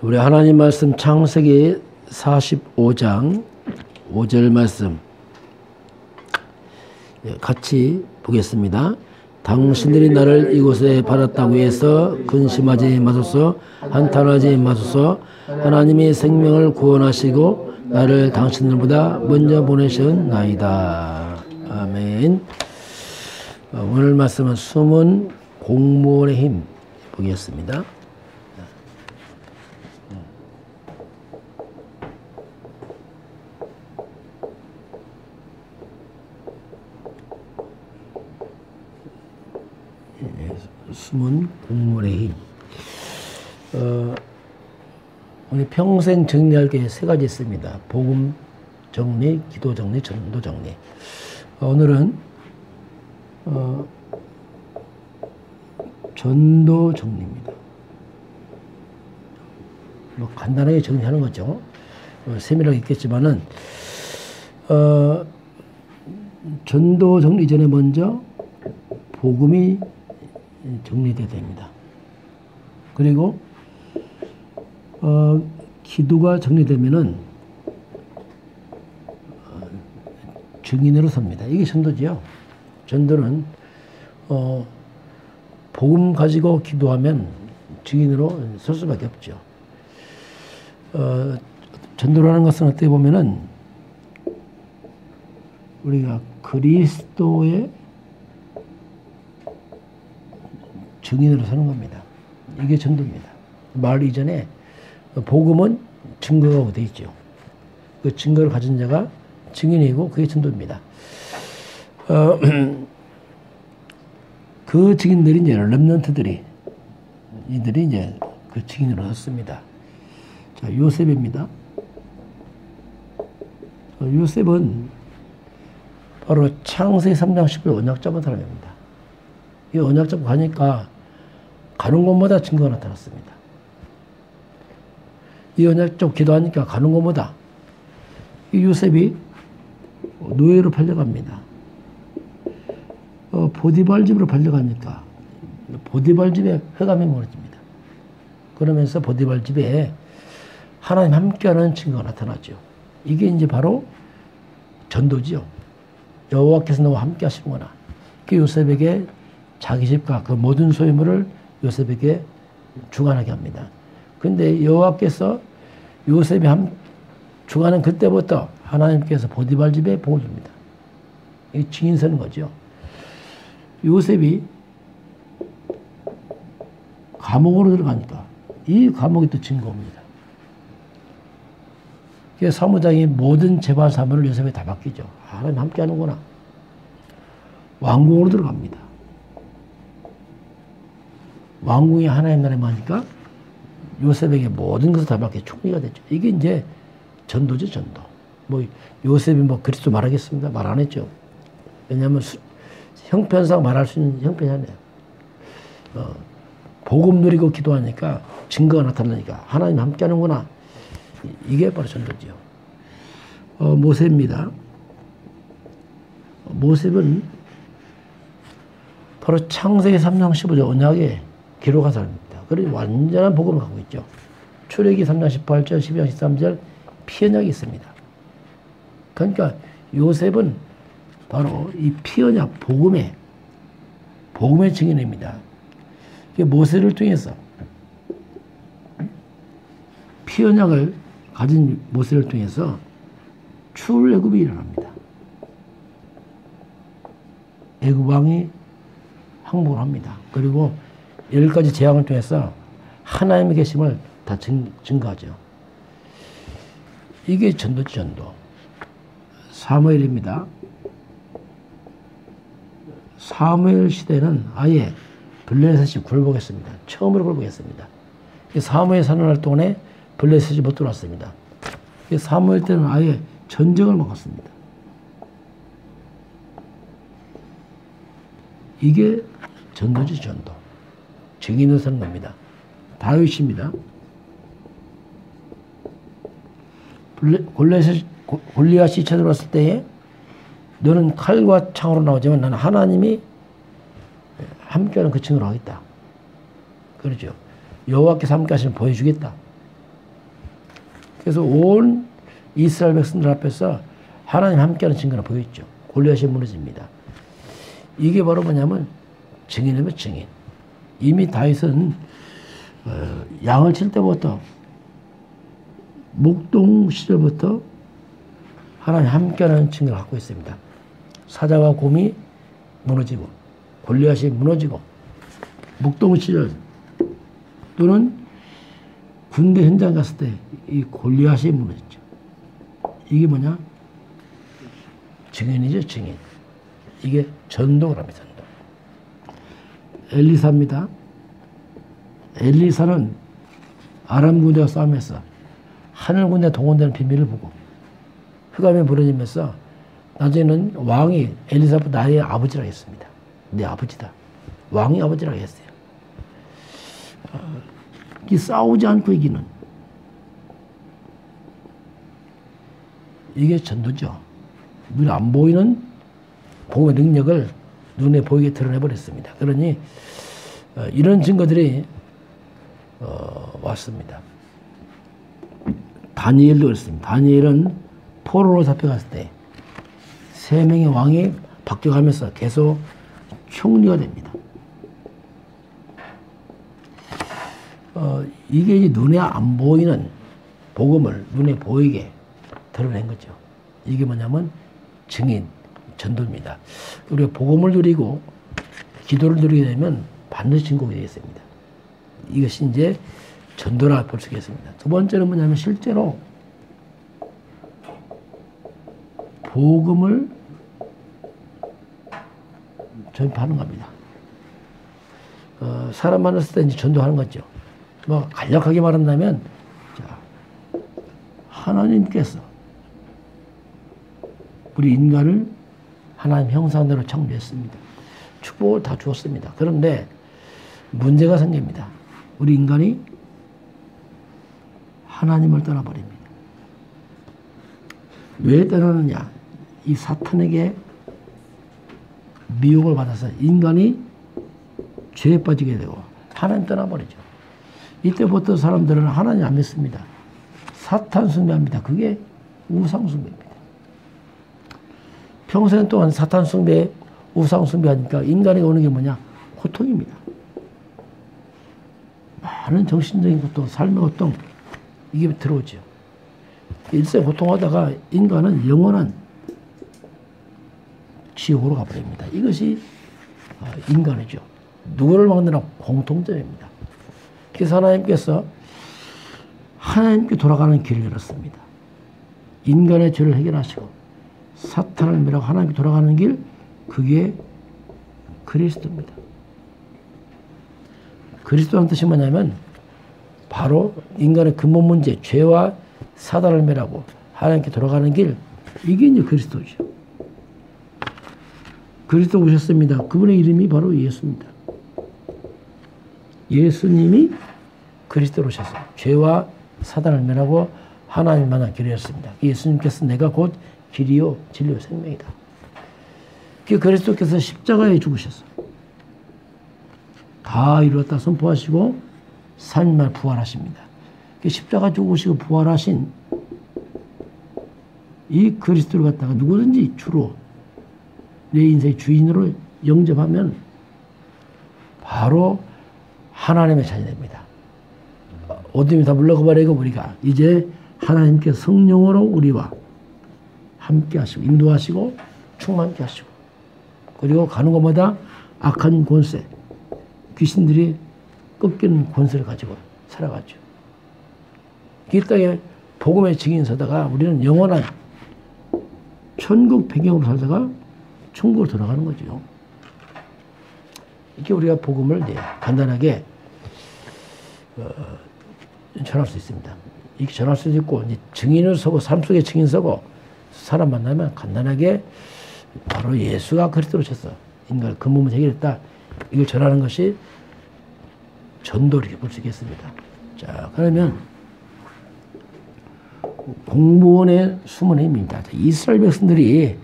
우리 하나님 말씀 창세기 45장 5절 말씀 같이 보겠습니다. 당신들이 나를 이곳에 팔았다고 해서 근심하지 마소서, 한탄하지 마소서. 하나님이 생명을 구원하시고 나를 당신들보다 먼저 보내셨나이다. 아멘. 오늘 말씀은 숨은 공무원의 힘 보겠습니다. 숨은 공무원의 힘. 우리 평생 정리할 게 세 가지 있습니다. 복음 정리, 기도 정리, 전도 정리. 오늘은 전도 정리입니다. 뭐 간단하게 정리하는 거죠. 세밀하게 있겠지만은 전도 정리 전에 먼저 복음이 정리돼야 됩니다. 그리고 기도가 정리되면은 증인으로 섭니다. 이게 전도지요. 전도는 복음 가지고 기도하면 증인으로 설 수밖에 없죠. 전도라는 것은 어떻게 보면은 우리가 그리스도의 증인으로 서는 겁니다. 이게 전도입니다. 말 이전에 복음은 증거가 되어 있죠. 그 증거를 가진 자가 증인이고 그게 전도입니다. 그 증인들이 이제 렘넌트들이 이들이 이제 그 증인으로 섰습니다. 자, 요셉입니다. 요셉은 바로 창세기 3장 10절 언약 잡은 사람입니다. 이 언약 잡고 가니까 가는 곳마다 증거가 나타났습니다. 이 언약 잡고 기도하니까 가는 곳마다 이 요셉이 노예로 팔려갑니다. 보디발 집으로 팔려가니까 보디발 집에 흑암이 무너집니다. 그러면서 보디발 집에 하나님 함께하는 증거가 나타나죠. 이게 이제 바로 전도지요. 여호와께서 너와 함께 하시는구나. 그 요셉에게 자기 집과 그 모든 소유물을 요셉에게 주관하게 합니다. 근데 여호와께서 요셉이 주관하는 그때부터 하나님께서 보디발 집에 복을 줍니다. 이 증인 서는 거죠. 요셉이 감옥으로 들어가니까 이 감옥이 또 증거입니다. 그래서 사무장이 모든 재반 사물을 요셉에 다 맡기죠. 하나님 함께 하는구나. 왕궁으로 들어갑니다. 왕궁이 하나님 나라에 하니까 요셉에게 모든 것을 다 맡겨 총리가 됐죠. 이게 이제 전도죠, 전도. 뭐 요셉이 뭐 그리스도 말하겠습니다. 말 안 했죠. 왜냐하면 형편상 말할 수 있는 형편이 아니에요. 복음 누리고 기도하니까 증거가 나타나니까 하나님 함께 하는구나. 이게 바로 전도지요. 모세입니다. 모세는 바로 창세기 3장 15절 언약에 기록한 사람입니다. 그리고 완전한 복음을 갖고 있죠. 출애기 3장 18절, 12장 13절 피언약이 있습니다. 그러니까 요셉은 바로 이 피언약 복음의 증인입니다. 모세를 통해서 피언약을 가진 모세를 통해서 출애굽이 일어납니다. 애굽 왕이 항복을 합니다. 그리고 10가지 재앙을 통해서 하나님의 계심을 다 증거하죠. 이게 전도지, 전도. 사무엘입니다. 사무엘 시대는 아예 블레셋이 굴복했습니다. 처음으로 굴복했습니다. 사무엘 사는 동안에 블레셋이 못 들어왔습니다. 사무엘 때는 아예 전쟁을 먹었습니다. 이게 전도지, 전도. 증인을 서는 겁니다. 다윗입니다. 골리앗이 쳐들어왔을 때에 너는 칼과 창으로 나오지만 나는 하나님이 함께하는 그 층으로 하겠다. 그렇죠. 여호와께서 함께 하시면 보여주겠다. 그래서 온 이스라엘 백성들 앞에서 하나님 함께하는 증거가 보였죠. 골리앗이 무너집니다. 이게 바로 뭐냐면 증인이면 증인. 이미 다윗은 양을 칠 때부터 목동 시절부터 하나님 함께하는 증거를 갖고 있습니다. 사자와 곰이 무너지고 골리앗이 무너지고 목동 시절 또는 군대 현장 갔을 때 이 골리앗이 무너졌죠. 이게 뭐냐? 증인이죠, 증인. 이게 전도를 합니다, 전도. 엘리사입니다. 엘리사는 아람 군대와 싸움에서 하늘 군대 동원되는 비밀을 보고 흑암에 무너지면서 나중에는 왕이 엘리사보다 나의 아버지라고 했습니다. 내 아버지다. 왕이 아버지라고 했어요. 이 싸우지 않고 이기는 이게 전도죠. 눈에 안 보이는 복음의 능력을 눈에 보이게 드러내버렸습니다. 그러니 이런 증거들이 왔습니다. 다니엘도 그렇습니다. 다니엘은 포로로 잡혀갔을 때 3명의 왕이 바뀌어가면서 계속 총리가 됩니다. 이게 이제 눈에 안 보이는 복음을 눈에 보이게 드러낸 거죠. 이게 뭐냐면 증인, 전도입니다. 우리가 복음을 누리고 기도를 누리게 되면 반드시 증거가 되겠습니다. 이것이 이제 전도라 볼 수 있겠습니다. 두 번째는 뭐냐면 실제로 복음을 전파하는 겁니다. 사람 만났을 때 이제 전도하는 거죠. 뭐 간략하게 말한다면 자, 하나님께서 우리 인간을 하나님 형상대로 창조했습니다. 축복을 다 주었습니다. 그런데 문제가 생깁니다. 우리 인간이 하나님을 떠나버립니다. 왜 떠나느냐? 이 사탄에게 미혹을 받아서 인간이 죄에 빠지게 되고 하나님 떠나버리죠. 이때부터 사람들은 하나님 안 믿습니다. 사탄 숭배합니다. 그게 우상 숭배입니다. 평생 동안 사탄 숭배, 우상 숭배하니까 인간이 오는 게 뭐냐? 고통입니다. 많은 정신적인 고통, 삶의 고통 이게 들어오죠. 일생 고통하다가 인간은 영원한 지옥으로 가버립니다. 이것이 인간이죠. 누구를 만드나 공통점입니다. 그래서 하나님께서 하나님께 돌아가는 길을 열었습니다. 인간의 죄를 해결하시고 사탄을 멸하고 하나님께 돌아가는 길, 그게 그리스도입니다. 그리스도라는 뜻이 뭐냐면 바로 인간의 근본 문제, 죄와 사단을 멸하고 하나님께 돌아가는 길, 이게 이제 그리스도죠. 그리스도 오셨습니다. 그분의 이름이 바로 예수입니다. 예수님이 그리스도로 오셔서 죄와 사단을 멸하고 하나님 만난 길이었습니다. 예수님께서 내가 곧 길이요 진리요 생명이다. 그 그리스도께서 십자가에 죽으셔서 다 이루었다 선포하시고 3일 만에 부활하십니다. 그 십자가 죽으시고 부활하신 이 그리스도를 갖다가 누구든지 주로 내 인생의 주인으로 영접하면 바로 하나님의 자녀 됩니다. 어둠이 다 물러가 버리고 우리가 이제 하나님께 성령으로 우리와 함께 하시고 인도하시고 충만케 하시고 그리고 가는 곳마다 악한 권세, 귀신들이 꺾이는 권세를 가지고 살아가죠. 이 땅에 복음의 증인 서다가 우리는 영원한 천국 배경으로 살다가 천국으로 들어가는 거죠. 이렇게 우리가 복음을 간단하게 전할 수 있습니다. 이렇게 전할 수 있고 이제 증인을 서고 삶 속에 증인 서고 사람 만나면 간단하게 바로 예수가 그리스도로 오셔서 인간의 근본을 해결했다. 이걸 전하는 것이 전도를 볼 수 있겠습니다. 자, 그러면 공무원의 숨은 힘입니다. 이스라엘 백성들이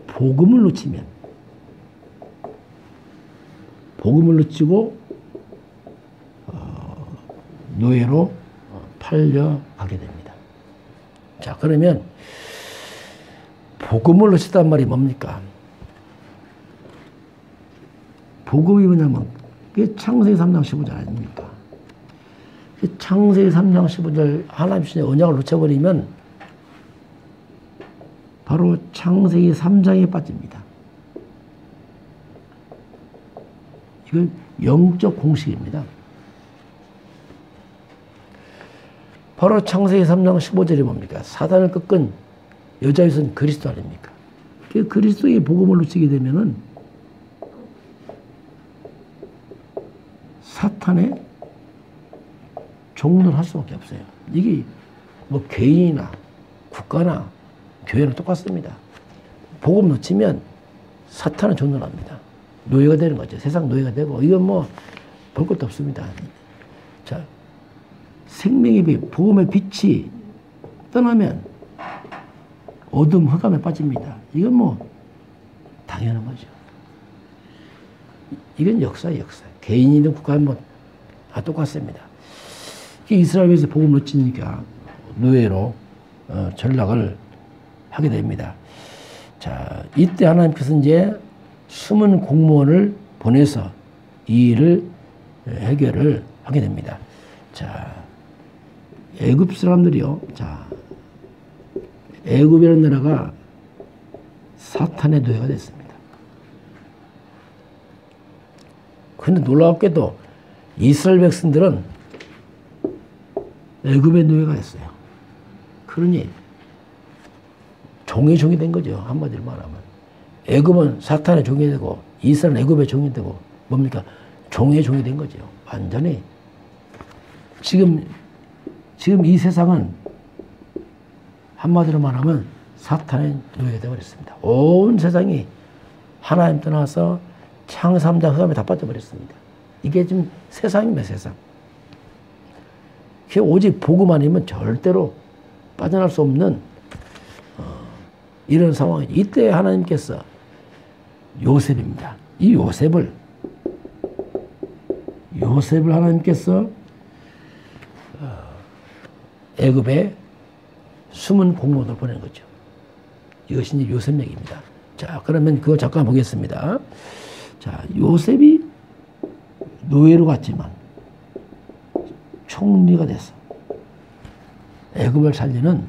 복음을 놓치면 노예로 팔려가게 됩니다. 자, 그러면 복음을 놓쳤단 말이 뭡니까? 복음이 뭐냐면 그게 창세기 3장 15절 아닙니까? 창세기 3장 15절 하나님 주신 언약을 놓쳐버리면 바로 창세기 3장에 빠집니다. 이건 영적 공식입니다. 바로 창세기 3장 15절이 뭡니까? 사단을 꺾은 여자의 선 그리스도 아닙니까? 그 그리스도의 복음을 놓치게 되면은 사탄의 종로를 할 수밖에 없어요. 이게 뭐 개인이나 국가나 교회는 똑같습니다. 복음 놓치면 사탄은 종로를 합니다. 노예가 되는 거죠. 세상 노예가 되고 이건 뭐 볼 것도 없습니다. 자, 생명의 빛, 복음의 빛이 떠나면 어둠, 흑암에 빠집니다. 이건 뭐 당연한 거죠. 이건 역사예요, 역사. 개인이든 국가는 뭐 다 똑같습니다. 이스라엘에서 복음 놓치니까 노예로 전락을 하게 됩니다. 자, 이때 하나님께서 이제 숨은 공무원을 보내서 이 일을 해결을 하게 됩니다. 자, 애굽 사람들이요. 자, 애굽이라는 나라가 사탄의 노예가 됐습니다. 그런데 놀랍게도 이스라엘 백성들은 애굽의 노예가 됐어요. 그러니 종이 된 거죠. 한마디로 말하면. 애굽은 사탄의 종이 되고 이스라엘은 애굽의 종이 되고 뭡니까? 종이 된 거죠. 완전히. 지금 이 세상은 한마디로 말하면 사탄의 노예가 되어버렸습니다. 온 세상이 하나님 떠나서 창삼자 흑암에 다 빠져버렸습니다. 이게 지금 세상입니다, 세상. 오직 복음 아니면 절대로 빠져날 수 없는 이런 상황이죠. 이때 하나님께서 요셉입니다. 이 요셉을 하나님께서 애굽에 숨은 공무원을 보낸 거죠. 이것이 이제 요셉 얘기입니다. 자, 그러면 그거 잠깐 보겠습니다. 자, 요셉이 노예로 갔지만 총리가 됐어. 애굽을 살리는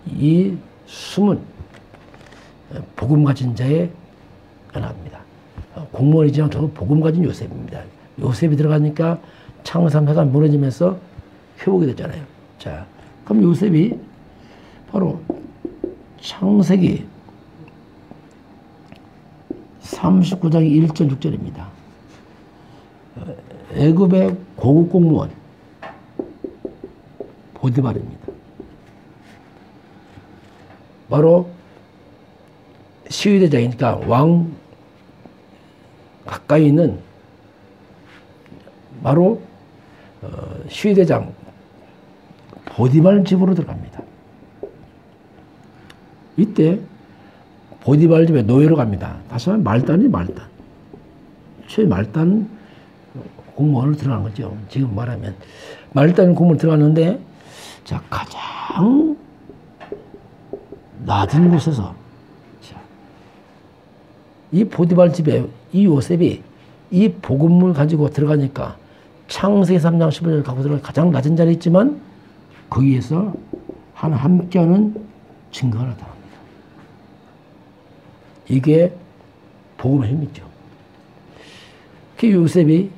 이 숨은 복음 가진 자의 하나입니다. 공무원이지만 저도 복음 가진 요셉입니다. 요셉이 들어가니까 창삼사가 무너지면서 회복이 됐잖아요. 자, 그럼 요셉이 바로 창세기 39장 1절 6절입니다. 애굽의 고급 공무원 보디발입니다. 바로 시위대장이니까 왕 가까이 있는 바로 시위대장 보디발 집으로 들어갑니다. 이때 보디발 집에 노예로 갑니다. 다시 말하면 말단. 최말단 공무원으로 들어가는 거죠. 지금 말하면. 말단 공무원 들어갔는데, 자, 가장 낮은 곳에서, 자, 이 보디발 집에 이 요셉이 이 복음을 가지고 들어가니까 창세기 3장 15절 갖고 들어가 가장 낮은 자리에 있지만 거기에서 함께하는 증거가 나타납니다. 이게 복음의 힘이죠. 그 요셉이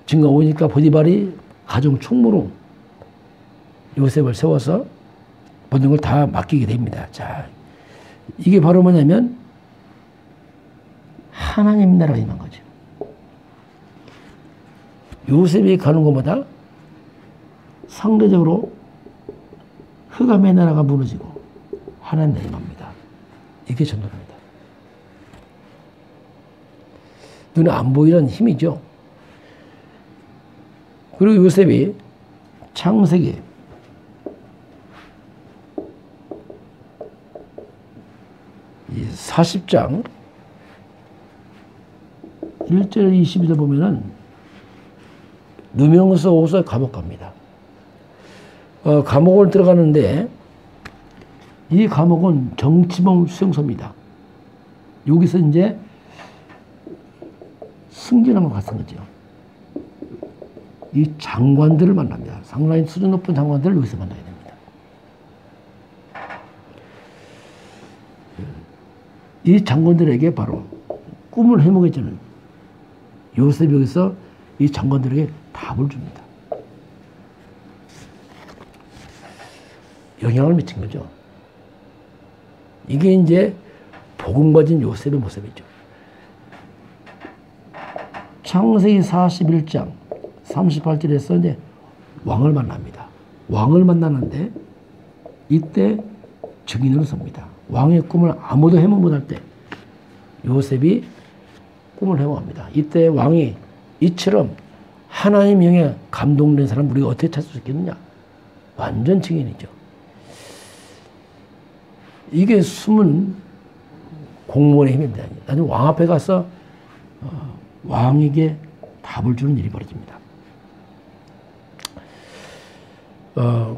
증거 오니까 보디발이 가정 총무로 요셉을 세워서 모든 걸 다 맡기게 됩니다. 자, 이게 바로 뭐냐면 하나님 나라가 임한 거죠. 요셉이 가는 것보다 상대적으로 흑암의 나라가 무너지고 하나님 나라가 임합니다. 이게 전도입니다. 눈에 안 보이는 힘이죠. 그리고 요셉이 창세기 40장 1절 22절 보면은 누명서 오서 감옥 갑니다. 감옥을 들어가는데 이 감옥은 정치범 수용소입니다. 여기서 이제 승진하면 갔은 거죠. 이 장관들을 만납니다. 상당히 수준 높은 장관들을 여기서 만나게 됩니다. 이 장관들에게 바로 꿈을 해먹여주는 요셉이 여기서 이 장관들에게 답을 줍니다. 영향을 미친 거죠. 이게 이제 복음 가진 요셉의 모습이죠. 창세기 41장 38절에서 이제 왕을 만납니다. 왕을 만나는데 이때 증인으로 섭니다. 왕의 꿈을 아무도 해몽 못할 때 요셉이 꿈을 해몽합니다. 이때 왕이 이처럼 하나님 영에 감동된 사람 우리가 어떻게 찾을 수 있겠느냐? 완전 증인이죠. 이게 숨은 공무원의 힘입니다. 나중에 왕 앞에 가서 왕에게 답을 주는 일이 벌어집니다.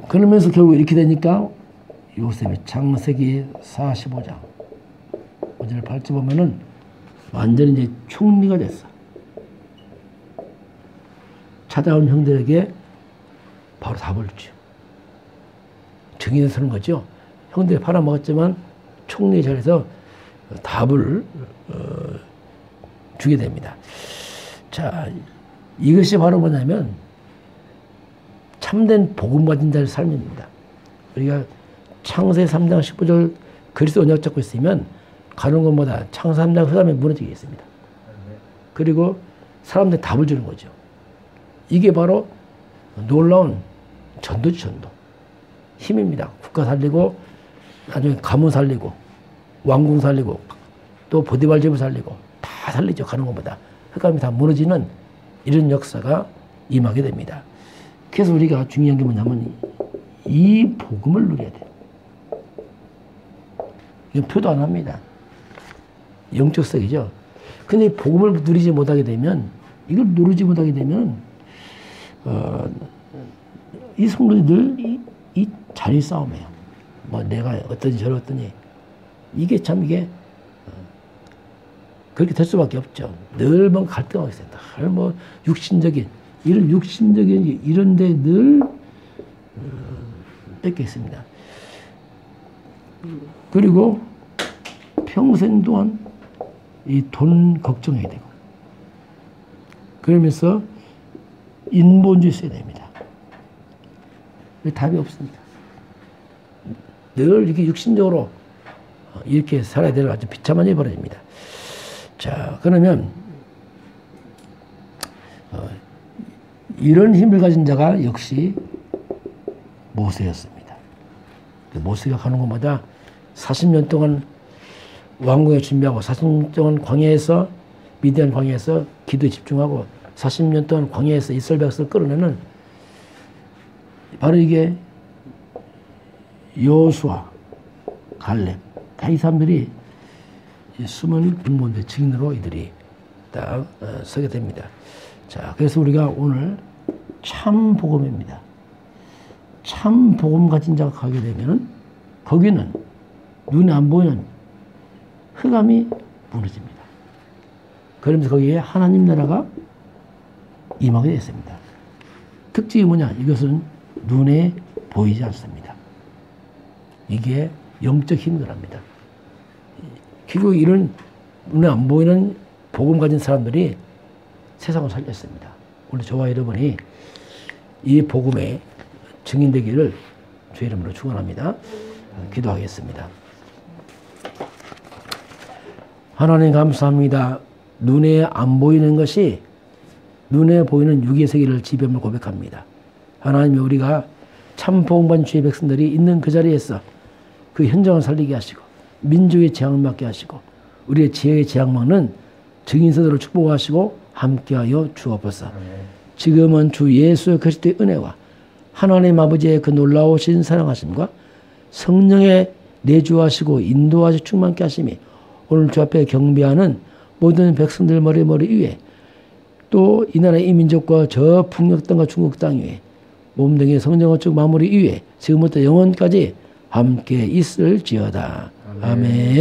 그러면서 결국 이렇게 되니까 요셉이 창세기 45장 5절 8절 보면은 완전히 이제 총리가 됐어. 찾아온 형들에게 바로 답을 주죠. 증인을 서는 거죠. 형들이 팔아먹었지만 총리 자리에서 답을 주게 됩니다. 자, 이것이 바로 뭐냐면 참된 복음 가진 자의 삶입니다. 우리가 창세기 3장 19절 그리스도 언약 잡고 있으면 가는 것보다 창세 3장 흑암에 무너지겠습니다. 그리고 사람들이 답을 주는 거죠. 이게 바로 놀라운 전도지, 전도. 힘입니다. 국가 살리고, 나중에 가문 살리고, 왕궁 살리고, 또 보디발 집을 살리고, 다 살리죠. 가는 것보다. 흑암이 다 무너지는 이런 역사가 임하게 됩니다. 그래서 우리가 중요한 게 뭐냐면, 이 복음을 누려야 돼요. 이건 표도 안 합니다. 영적 세계죠. 근데 이 복음을 누리지 못하게 되면, 이걸 누리지 못하게 되면, 이 성도들이 이 자리 싸움이에요. 뭐 내가 어떠니 저러더니 이게 참 이게 그렇게 될 수밖에 없죠. 늘 뭐 갈등하고 있어요. 늘 뭐 육신적인 이런 육신적인 이런데 늘 뺏겨 있습니다. 그리고 평생 동안 이 돈 걱정해야 되고 그러면서 인본주의 써야 됩니다. 답이 없습니다. 늘 이렇게 육신적으로 이렇게 살아야 될 아주 비참한 일이 벌어집니다. 자, 그러면 이런 힘을 가진 자가 역시 모세였습니다. 모세가 가는 곳마다 40년 동안 왕궁에 준비하고 40년 동안 광야에서 미디안 광야에서 기도에 집중하고 40년 동안 광야에서 이스라엘 백성을 끌어내는 바로 이게 여호수아, 갈렙, 다 이 사람들이 숨은 군무원들 증인으로 이들이 딱 서게 됩니다. 자, 그래서 우리가 오늘 참 복음입니다. 참 복음 가진 자가 가게 되면은 거기는 눈에 안 보이는 흑암이 무너집니다. 그러면서 거기에 하나님 나라가 임하게 됐습니다. 특징이 뭐냐? 이것은 눈에 보이지 않습니다. 이게 영적 힘들합니다. 결국 이런 눈에 안 보이는 복음 가진 사람들이 세상을 살렸습니다. 오늘 저와 여러분이 이 복음의 증인되기를 주의 이름으로 축원합니다. 기도하겠습니다. 하나님 감사합니다. 눈에 안 보이는 것이 눈에 보이는 육의 세계를 지배함을 고백합니다. 하나님, 우리가 참 복음받은 주의 백성들이 있는 그 자리에서 그 현장을 살리게 하시고 민족의 재앙을 막게 하시고 우리의 지혜의 재앙 막는 증인서들을 축복하시고 함께하여 주옵소서. 지금은 주 예수 그리스도의 은혜와 하나님 아버지의 그 놀라우신 사랑하심과 성령의 내주하시고 인도하시 충만케 하심이 오늘 주 앞에 경배하는 모든 백성들 머리 위에 또 이 나라의 이 민족과 저 북녘 땅과 중국 땅 위에 몸 등의 성정어축 마무리 이후에 지금부터 영원까지 함께 있을지어다. 아멘.